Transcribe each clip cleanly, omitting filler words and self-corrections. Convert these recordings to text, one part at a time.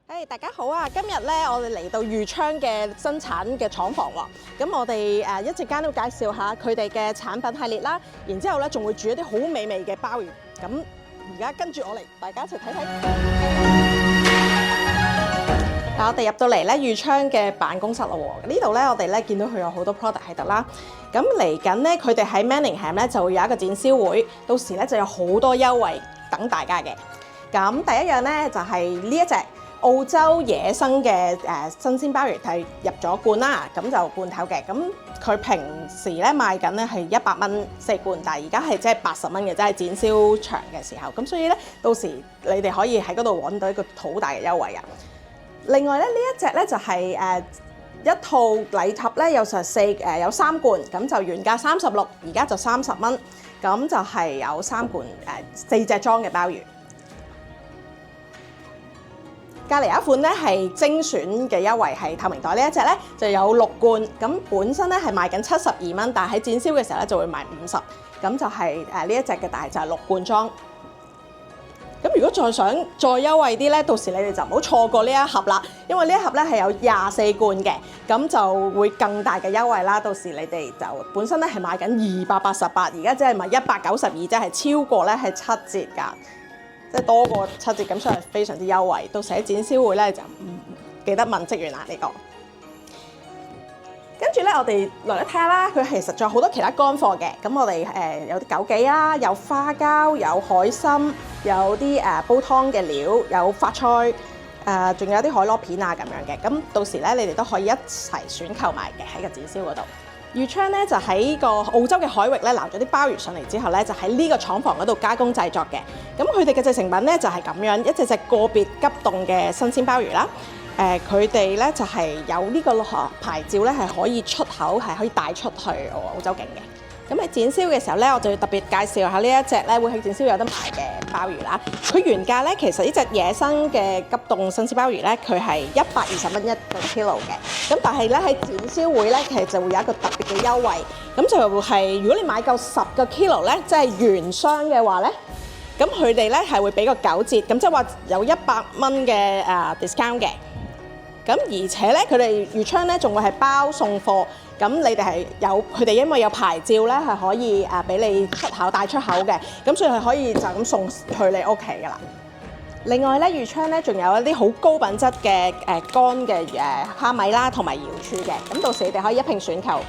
大家好啊！今日咧，我哋嚟到裕昌嘅生產嘅廠房喎。咁我哋一陣間都介紹下佢哋嘅產品系列啦。然之後咧，仲會煮一啲好美味嘅鮑魚。咁而家跟住我嚟，大家一齊睇睇。嗱，我哋入到嚟咧，裕昌嘅辦公室啦喎。呢度咧，我哋咧見到佢有好多 product 喺度啦。咁嚟緊咧，佢哋喺 Manningham 咧就會有一個展銷會，到時咧就有好多優惠等大家嘅。咁第一樣咧就係呢一隻澳洲野生嘅新鮮鮑魚係入咗罐啦，咁就罐頭嘅。咁佢平時咧賣緊咧係100蚊4罐，但係而家係即係80蚊嘅，即係展銷場嘅時候。咁所以咧，到時你哋可以喺嗰度揾到一個好大嘅優惠啊！另外咧，呢一隻咧就係一套禮盒咧，有有3罐，咁就原價36，而家就30蚊。咁就係有3罐4隻裝嘅鮑魚。隔離有一款咧係精選嘅優惠，係透明袋呢一隻咧就有6罐，咁本身咧係賣緊72蚊，但係喺展銷嘅時候咧就會賣50，咁就係呢一隻嘅，但係就係6罐裝。咁如果再想再優惠啲咧，到時你哋就唔好錯過呢一盒啦，因為呢一盒咧係有24罐嘅，咁就會更大嘅優惠啦。到時你哋就本身咧係賣緊288，而家只係賣192，即係超過咧係7折㗎。即係多過7折，咁所以非常之優惠。到時喺展銷會咧就記得問職員啦呢個。跟住咧，我哋來嚟睇下啦，佢其實仲有好多其他乾貨嘅。咁我哋有啲枸杞啊，有花膠，有海參，有啲煲湯嘅料，有發菜，仲有啲海螺片啊咁樣嘅。咁到時咧，你哋都可以一齊選購買嘅喺個展銷嗰度。裕昌咧就喺個澳洲嘅海域咧撈咗啲鮑魚上嚟之後咧，就喺呢個廠房嗰度加工製作嘅。咁佢哋嘅製成品咧就係咁樣，一隻個別急凍嘅新鮮鮑魚啦。佢哋咧就係有呢個牌照咧，係可以出口，係可以帶出去澳洲境嘅。咁喺展銷嘅時候咧，我就要特別介紹下呢一隻咧會喺展銷有得賣嘅鮑魚啦。佢原價咧其實呢隻野生嘅急凍新鮮鮑魚咧，佢係120蚊1個 kilo 嘅。咁但係咧喺展銷會咧，其實就會有一個特別嘅優惠。咁就係如果你買夠10個 kilo 咧，即係原箱嘅話咧，咁佢哋咧係會俾個9折，咁即係話有100蚊嘅discount 嘅。咁而且咧，佢哋裕昌咧仲會係包送貨，咁你哋係有佢哋因為有牌照咧，係可以俾你出口帶出口嘅，咁所以係可以就咁送去你屋企噶啦。另外咧，裕昌咧仲有一啲好高品質嘅乾嘅蝦米啦，同埋瑤柱嘅，咁到時你哋可以一併選購。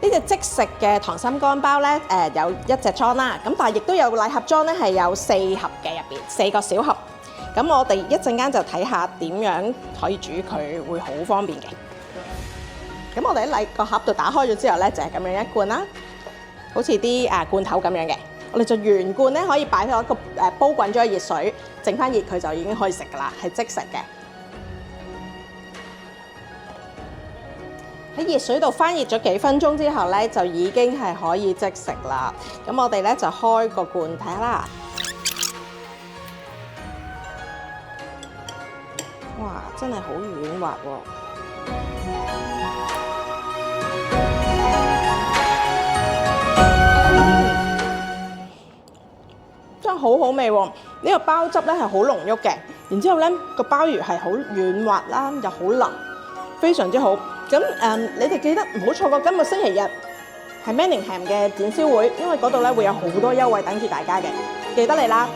呢隻即食嘅溏心乾包咧，有1隻裝啦，咁但係亦都有禮盒裝咧，係有4盒嘅入邊，4個小盒。咁我哋一陣間就睇下點樣可以煮佢會好方便嘅。咁我哋喺個盒度打開咗之後咧，就係咁樣一罐啦，好似啲罐頭咁樣嘅。我哋就原罐咧可以擺喺一個煲滾咗嘅熱水，整翻熱佢就已經可以食㗎啦，係即食嘅。喺熱水度翻熱咗幾分鐘之後咧，就已經係可以即食啦。咁我哋咧就開個罐睇下啦。哇！真係好軟滑喎，真係好好味喎！呢個鮑汁咧係好濃郁嘅，然之後咧個鮑魚係好軟滑啦，又好腍，非常之好。咁你哋記得唔好錯過今個星期日係 Manningham 嘅展銷會，因為嗰度咧會有好多優惠等住大家嘅，記得嚟啦！